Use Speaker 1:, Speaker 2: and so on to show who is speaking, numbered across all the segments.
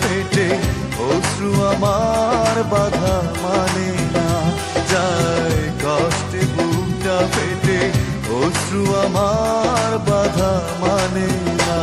Speaker 1: ফেটে অশ্রু আমার বাধা মানে না যায়, কষ্টে বুকটা ফেটে অশ্রু আমার বাধা মানে না।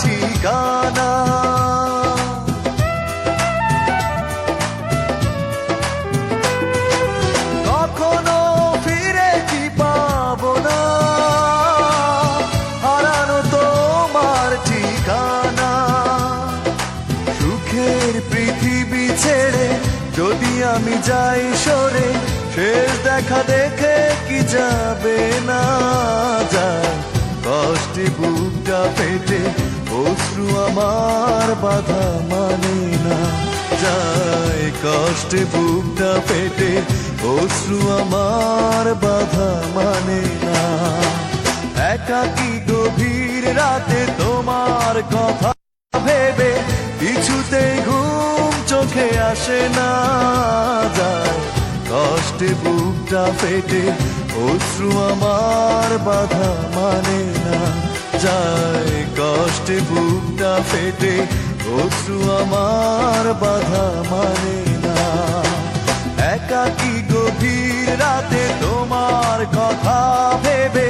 Speaker 1: ঠিকানা কখনো ফিরে কি পাবো না, হারানো তোমার ঠিকানা। সুখের পৃথিবী ছেড়ে যদি আমি যাই সরে, শেষ দেখা দেখে কি যাবে না যায়, কষ্টে বুকটা ফেটে অশ্রু আমার বাধা মানে না যায়, কষ্টে বুকটা ফেটে অশ্রু আমার বাধা মানে না। একাকী গভীর রাতে তোমার কথা ভেবে কিছুতেই ঘুম চোখে আসে না যায়, কষ্টে বুকটা ফেটে অশ্রু আমার বাধা মানে না যায়, কষ্টে বুকটা ফেটে অশ্রু আমার বাধা মানে না। একাকী গভীর রাতে তোমার কথা ভেবে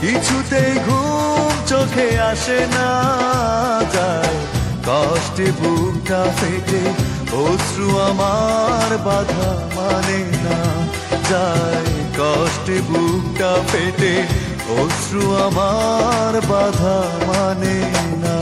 Speaker 1: কিছুতেই ঘুম চোখে আসে না যায়, কষ্টে বুকটা ফেটে অশ্রু আমার বাধা মানে না যায়, কষ্টে বুকটা ফেটে অশ্রু আমার বাধা মানে না।